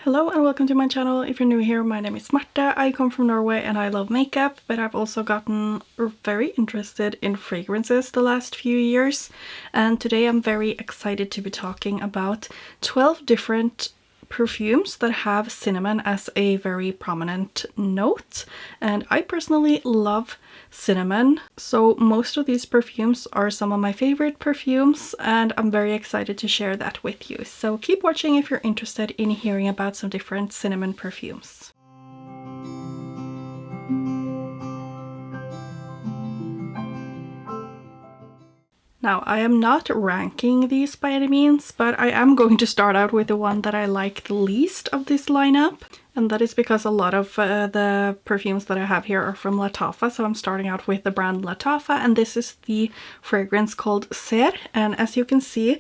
Hello and welcome to my channel. If you're new here, my name is Marta. I come from Norway and I love makeup, but I've also gotten very interested in fragrances the last few years. And today I'm very excited to be talking about 12 different perfumes that have cinnamon as a very prominent note, and I personally love cinnamon, so most of these perfumes are some of my favorite perfumes and I'm very excited to share that with you. So keep watching if you're interested in hearing about some different cinnamon perfumes. Now, I am not ranking these by any means, but I am going to start out with the one that I like the least of this lineup. And that is because a lot of the perfumes that I have here are from Latafa. So I'm starting out with the brand Latafa, and this is the fragrance called Ser. And as you can see,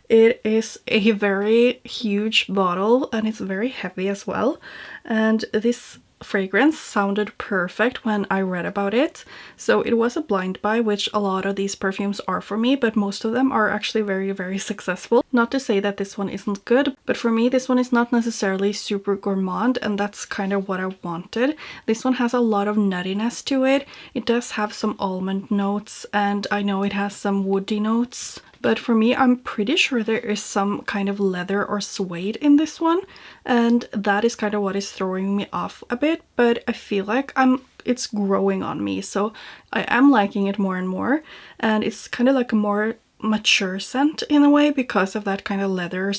it is a very huge bottle and it's very heavy as well. And this fragrance sounded perfect when I read about it, so it was a blind buy, which a lot of these perfumes are for me, but most of them are actually very successful. Not to say that this one isn't good, but for me this one is not necessarily super gourmand, and that's kind of what I wanted. This one has a lot of nuttiness to it. It does have some almond notes, and I know it has some woody notes. But for me, I'm pretty sure there is some kind of leather or suede in this one, and that is kind of what is throwing me off a bit, but I feel like it's growing on me, so I am liking it more and more, and it's kind of like a more mature scent in a way because of that kind of leather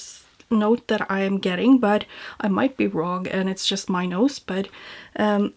note that I am getting, but I might be wrong and it's just my nose. But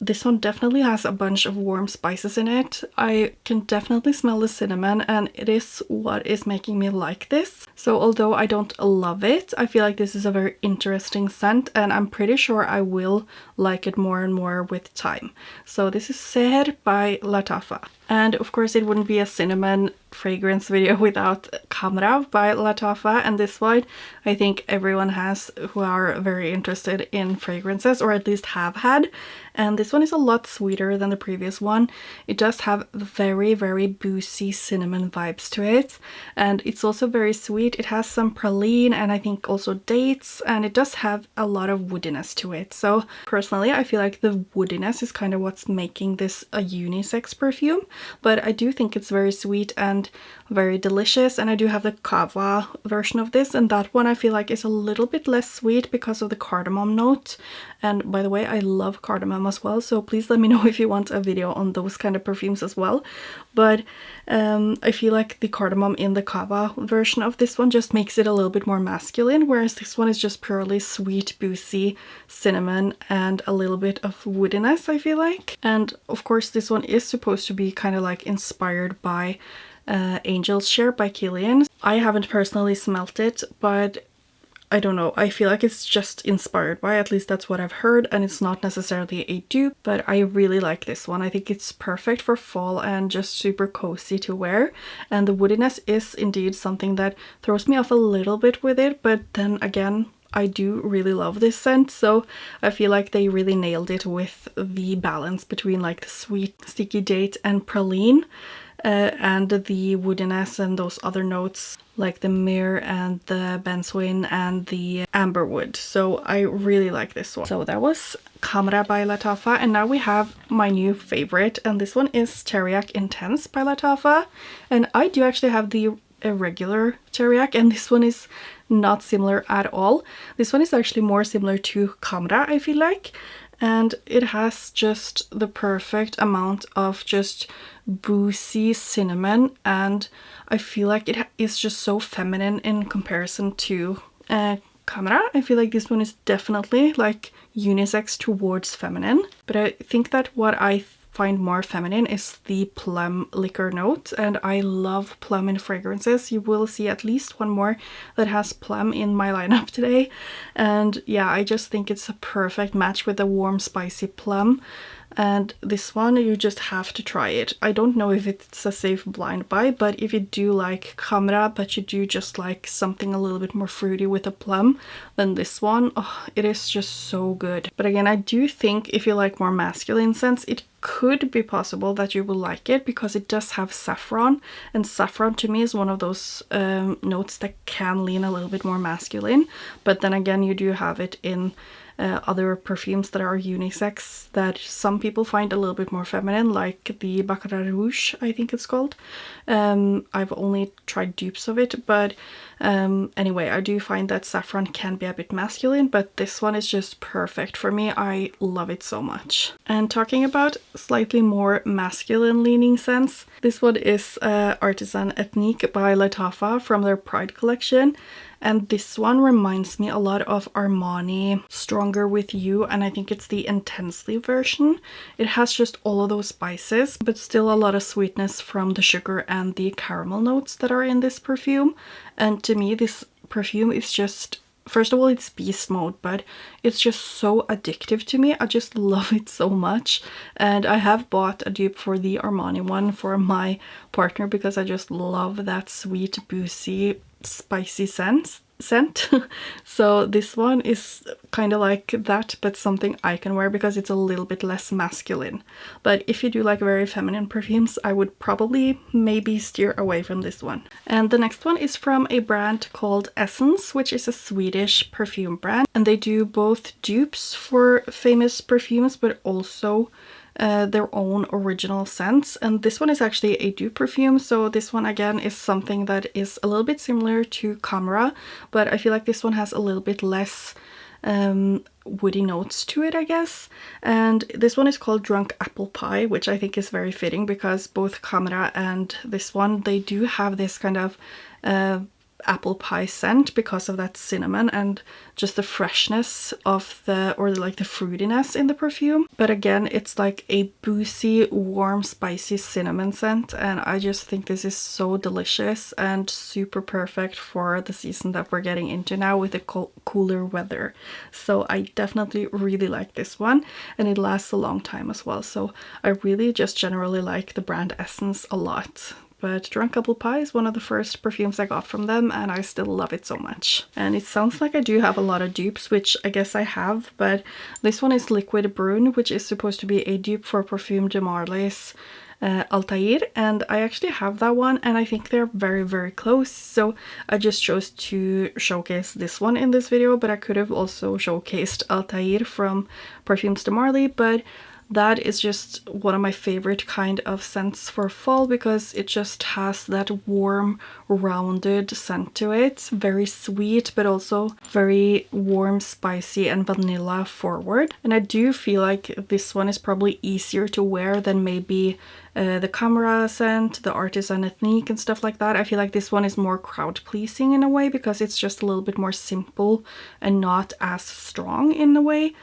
this one definitely has a bunch of warm spices in it. I can definitely smell the cinnamon, and it is what is making me like this. So although I don't love it, I feel like this is a very interesting scent, and I'm pretty sure I will like it more and more with time. So this is Ser by Latafa. And of course it wouldn't be a cinnamon fragrance video without Khamrah by Latafa, and this one I think everyone has who are very interested in fragrances, or at least have had. And this one is a lot sweeter than the previous one. It does have very boozy cinnamon vibes to it, and it's also very sweet. It has some praline and I think also dates, and it does have a lot of woodiness to it. So personally I feel like the woodiness is kind of what's making this a unisex perfume, but I do think it's very sweet and very delicious. And I do have the kava version of this, and that one I feel like is a little bit less sweet because of the cardamom note. And by the way, I love cardamom as well, so please let me know if you want a video on those kind of perfumes as well. But I feel like the cardamom in the kava version of this one just makes it a little bit more masculine, whereas this one is just purely sweet, boozy cinnamon and a little bit of woodiness, I feel like. And of course this one is supposed to be kind of like inspired by Angel's Share by Kilian. I haven't personally smelt it, but I don't know, I feel like it's just inspired by, at least that's what I've heard, and it's not necessarily a dupe, but I really like this one. I think it's perfect for fall and just super cozy to wear, and the woodiness is indeed something that throws me off a little bit with it, but then again, I do really love this scent, so I feel like they really nailed it with the balance between like the sweet sticky date and praline, and the woodiness and those other notes like the myrrh and the benzoin and the amberwood. So I really like this one. So that was Khamrah by Latafa, and now we have my new favorite, and this one is Teriaq Intense by Latafa. And I do actually have the regular Teriaq, and this one is not similar at all. This one is actually more similar to Khamrah, I feel like, and it has just the perfect amount of just boozy cinnamon, and I feel like it is just so feminine in comparison to Khamrah. I feel like this one is definitely like unisex towards feminine, but I think that what I find more feminine is the plum liquor note, and I love plum in fragrances. You will see at least one more that has plum in my lineup today, and yeah, I just think it's a perfect match with a warm spicy plum. And this one, you just have to try it. I don't know if it's a safe blind buy, but if you do like Khamrah but you do just like something a little bit more fruity with a plum, then this one, oh, it is just so good. But again, I do think if you like more masculine scents, it could be possible that you will like it because it does have saffron, and saffron to me is one of those notes that can lean a little bit more masculine, but then again you do have it in other perfumes that are unisex that some people find a little bit more feminine, like the Baccarat Rouge, I think it's called. I've only tried dupes of it, but anyway, I do find that saffron can be a bit masculine, but this one is just perfect for me. I love it so much. And talking about slightly more masculine leaning scents, this one is Artisan Ethnique by Latafa from their Pride collection. And this one reminds me a lot of Armani Stronger With You, and I think it's the Intensely version. It has just all of those spices, but still a lot of sweetness from the sugar and the caramel notes that are in this perfume. And to me, this perfume is just, first of all, it's beast mode, but it's just so addictive to me. I just love it so much. And I have bought a dupe for the Armani one for my partner because I just love that sweet, boozy, spicy scent. So this one is kind of like that, but something I can wear because it's a little bit less masculine. But if you do like very feminine perfumes, I would probably maybe steer away from this one. And the next one is from a brand called Essence, which is a Swedish perfume brand, and they do both dupes for famous perfumes but also their own original scents. And this one is actually a dupe perfume, so this one again is something that is a little bit similar to Khamrah, but I feel like this one has a little bit less woody notes to it, I guess. And this one is called Drunk Apple Pie, which I think is very fitting because both Khamrah and this one, they do have this kind of apple pie scent because of that cinnamon and just the freshness of the, or like the fruitiness in the perfume. But again, it's like a boozy, warm, spicy cinnamon scent, and I just think this is so delicious and super perfect for the season that we're getting into now with the cooler weather. So I definitely really like this one, and it lasts a long time as well. So I really just generally like the brand Essence a lot. But Drunk Apple Pie is one of the first perfumes I got from them, and I still love it so much. And it sounds like I do have a lot of dupes, which I guess I have, but this one is Liquid Brun, which is supposed to be a dupe for Parfum de Marly's Altair, and I actually have that one, and I think they're very, very close. So I just chose to showcase this one in this video, but I could have also showcased Altair from Parfums de Marly, but that is just one of my favorite kind of scents for fall because it just has that warm, rounded scent to it. Very sweet, but also very warm, spicy, and vanilla forward. And I do feel like this one is probably easier to wear than maybe the Khamrah scent, the Artisan Ethnique and stuff like that. I feel like this one is more crowd pleasing in a way because it's just a little bit more simple and not as strong in a way.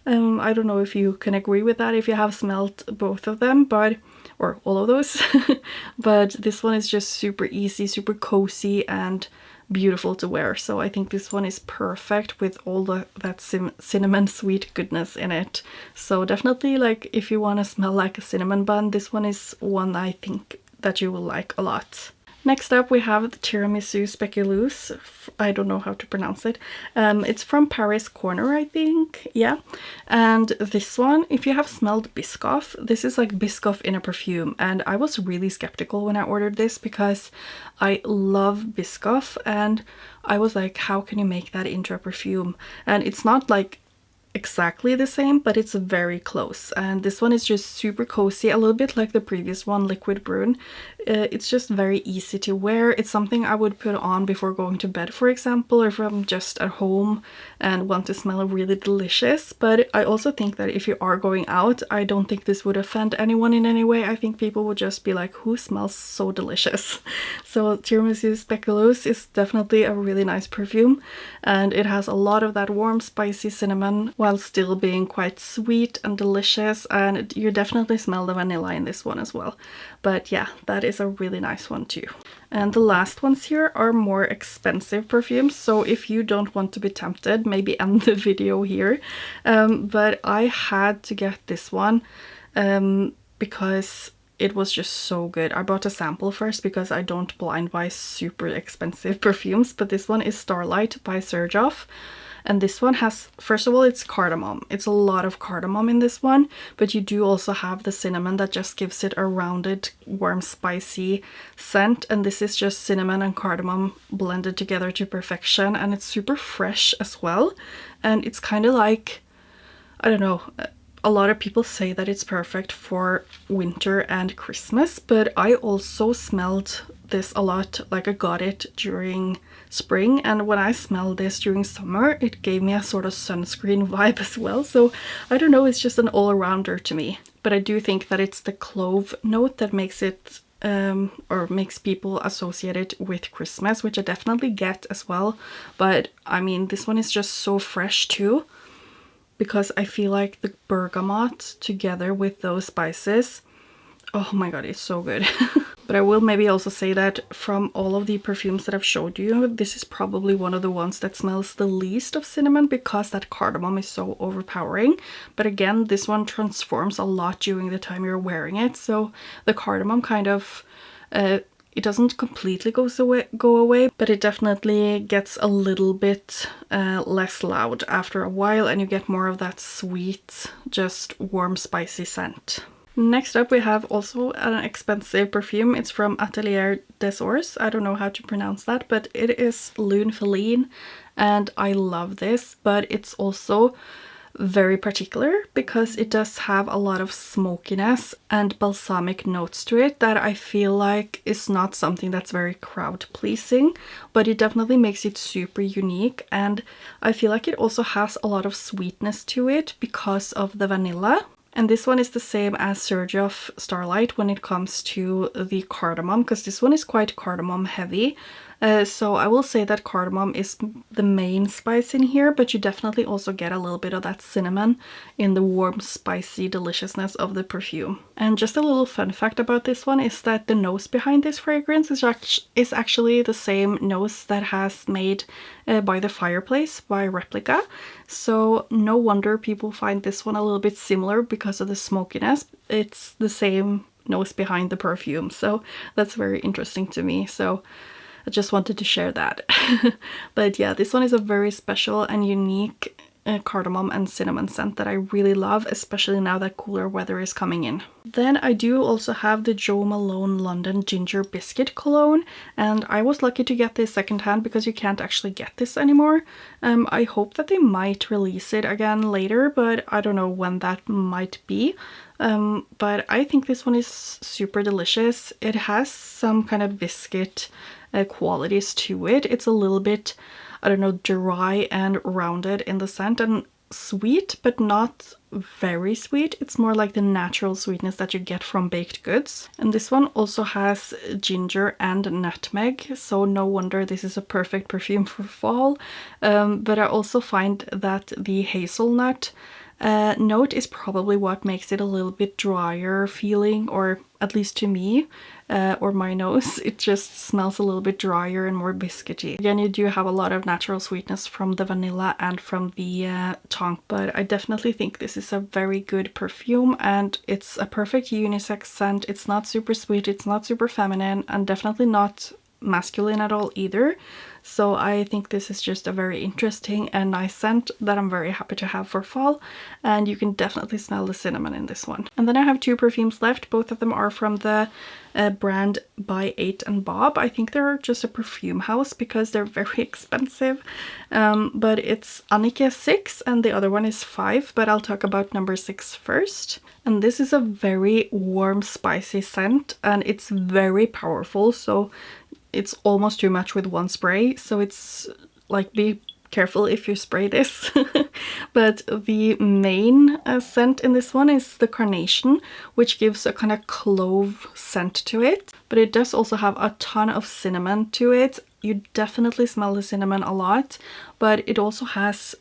I don't know if you can agree with that if you have smelled both of them, but or all of those. But this one is just super easy, super cozy and beautiful to wear. So I think this one is perfect with all that cinnamon sweet goodness in it. So definitely, like, if you want to smell like a cinnamon bun, this one is one I think that you will like a lot. Next up we have the Tiramisu Speculoos. I don't know how to pronounce it. It's from Paris Corner, I think. Yeah. And this one, if you have smelled Biscoff, this is like Biscoff in a perfume. And I was really skeptical when I ordered this because I love Biscoff. And I was like, how can you make that into a perfume? And it's not like exactly the same, but it's very close. And this one is just super cozy, a little bit like the previous one, Liquid Brun. It's just very easy to wear. It's something I would put on before going to bed, for example, or if I'm just at home and want to smell really delicious. But I also think that if you are going out, I don't think this would offend anyone in any way. I think people would just be like, who smells so delicious? So Tiramisu Speculoos is definitely a really nice perfume, and it has a lot of that warm, spicy cinnamon while still being quite sweet and delicious, and you definitely smell the vanilla in this one as well. But yeah, that is a really nice one too. And the last ones here are more expensive perfumes, so if you don't want to be tempted, maybe end the video here. But I had to get this one because it was just so good. I bought a sample first because I don't blind buy super expensive perfumes, but this one is Starlight by Serjoff. And this one has, first of all, it's cardamom. It's a lot of cardamom in this one, but you do also have the cinnamon that just gives it a rounded, warm, spicy scent. And this is just cinnamon and cardamom blended together to perfection, and it's super fresh as well. and it's kind of like, I don't know, a lot of people say that it's perfect for winter and Christmas, but I also smelled this a lot, like I got it during spring, and when I smelled this during summer, it gave me a sort of sunscreen vibe as well. So I don't know, it's just an all-arounder to me. But I do think that it's the clove note that makes it or makes people associate it with Christmas, which I definitely get as well. But I mean, this one is just so fresh too, because I feel like the bergamot together with those spices, oh my god, it's so good. But I will maybe also say that from all of the perfumes that I've showed you, this is probably one of the ones that smells the least of cinnamon, because that cardamom is so overpowering. But again, this one transforms a lot during the time you're wearing it, so the cardamom kind of it doesn't completely go away, but it definitely gets a little bit less loud after a while, and you get more of that sweet, just warm, spicy scent. Next up, we have also an expensive perfume. It's from Atelier des Ors. I don't know how to pronounce that, but it is Lune Feline, and I love this, but it's also very particular because it does have a lot of smokiness and balsamic notes to it that I feel like is not something that's very crowd pleasing, but it definitely makes it super unique. And I feel like it also has a lot of sweetness to it because of the vanilla. And this one is the same as Sergioff Starlight when it comes to the cardamom, because this one is quite cardamom heavy. So I will say that cardamom is the main spice in here, but you definitely also get a little bit of that cinnamon in the warm, spicy deliciousness of the perfume. And just a little fun fact about this one is that the nose behind this fragrance is actually the same nose that has made By the Fireplace by Replica. So no wonder people find this one a little bit similar because of the smokiness. It's the same nose behind the perfume, so that's very interesting to me. So I just wanted to share that. But yeah, this one is a very special and unique cardamom and cinnamon scent that I really love, especially now that cooler weather is coming in. Then I do also have the Jo Malone London Ginger Biscuit Cologne, and I was lucky to get this secondhand because you can't actually get this anymore. I hope that they might release it again later, but I don't know when that might be. But I think this one is super delicious. It has some kind of biscuit qualities to it. It's a little bit, I don't know, dry and rounded in the scent and sweet, but not very sweet. It's more like the natural sweetness that you get from baked goods. And this one also has ginger and nutmeg, so no wonder this is a perfect perfume for fall. But I also find that the hazelnut note is probably what makes it a little bit drier feeling, or at least to me, or my nose. It just smells a little bit drier and more biscuity. Again, you do have a lot of natural sweetness from the vanilla and from the tongue, but I definitely think this is a very good perfume, and it's a perfect unisex scent. It's not super sweet, it's not super feminine, and definitely not masculine at all either. So I think this is just a very interesting and nice scent that I'm very happy to have for fall, and you can definitely smell the cinnamon in this one. And then I have two perfumes left. Both of them are from the brand by 8 and Bob. I think they're just a perfume house because they're very expensive, but it's Annicke 6 and the other one is 5, but I'll talk about number 6 first. And this is a very warm, spicy scent, and it's very powerful, so it's almost too much with one spray, so it's like, be careful if you spray this. But the main scent in this one is the carnation, which gives a kind of clove scent to it, but it does also have a ton of cinnamon to it. You definitely smell the cinnamon a lot, but it also has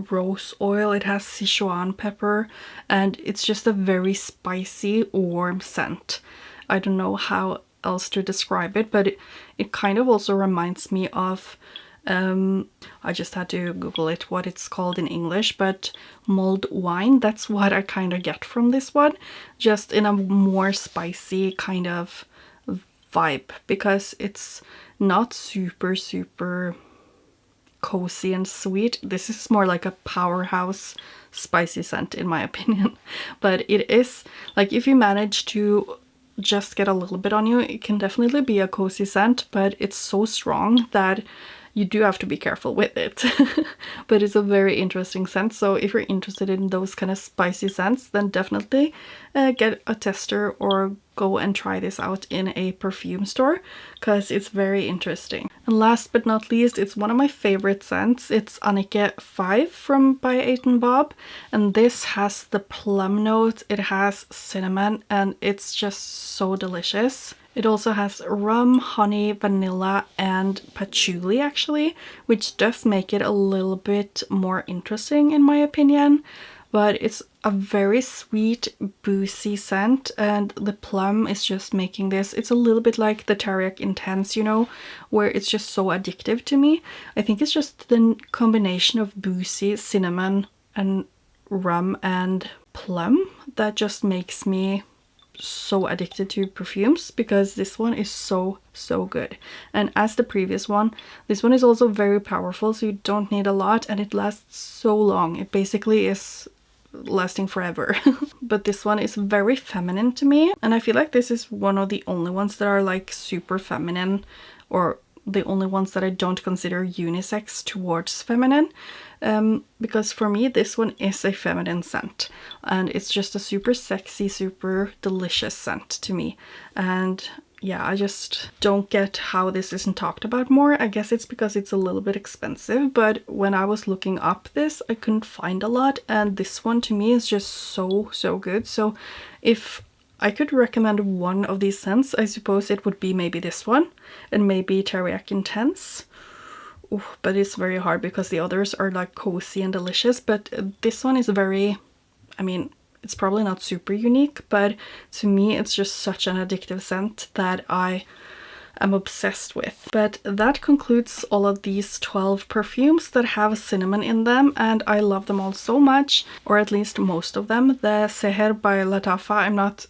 rose oil, it has Sichuan pepper, and it's just a very spicy, warm scent. I don't know how else to describe it, but it kind of also reminds me of I just had to Google it, what it's called in English, but mulled wine. That's what I kind of get from this one, just in a more spicy kind of vibe, because it's not super cozy and sweet. This is more like a powerhouse spicy scent in my opinion. But it is like, if you manage to just get a little bit on you, it can definitely be a cozy scent, but it's so strong that you do have to be careful with it. But it's a very interesting scent, so if you're interested in those kind of spicy scents, then definitely get a tester or go and try this out in a perfume store, because it's very interesting. And last but not least, it's one of my favorite scents. It's Annicke 5 from by Bob, and this has the plum note, it has cinnamon, and it's just so delicious. It also has rum, honey, vanilla, and patchouli actually, which does make it a little bit more interesting in my opinion. But it's a very sweet, boozy scent, and the plum is just making this. It's a little bit like the Teriaq Intense, you know, where it's just so addictive to me. I think it's just the combination of boozy, cinnamon, and rum and plum that just makes me so addicted to perfumes, because this one is so good. And as the previous one, this one is also very powerful, so you don't need a lot, and it lasts so long. It basically is lasting forever. But this one is very feminine to me, and I feel like this is one of the only ones that are like super feminine, or the only ones that I don't consider unisex towards feminine, because for me this one is a feminine scent, and it's just a super sexy, super delicious scent to me. And yeah, I just don't get how this isn't talked about more. I guess it's because it's a little bit expensive, but when I was looking up this, I couldn't find a lot, and this one to me is just so good. So if I could recommend one of these scents, I suppose it would be maybe this one, and maybe Teriaq Intense. Ooh, but it's very hard because the others are like cozy and delicious, but this one is very, I mean, it's probably not super unique, but to me it's just such an addictive scent that I am obsessed with. But that concludes all of these 12 perfumes that have cinnamon in them, and I love them all so much, or at least most of them. The Seher by Latafa I'm not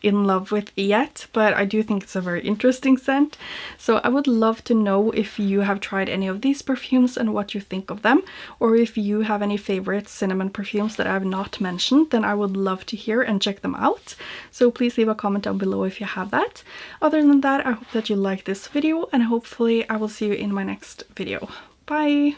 in love with yet, but I do think it's a very interesting scent. So I would love to know if you have tried any of these perfumes and what you think of them, or if you have any favorite cinnamon perfumes that I have not mentioned, then I would love to hear and check them out. So please leave a comment down below if you have that. Other than that, I hope that you liked this video, and hopefully I will see you in my next video. Bye!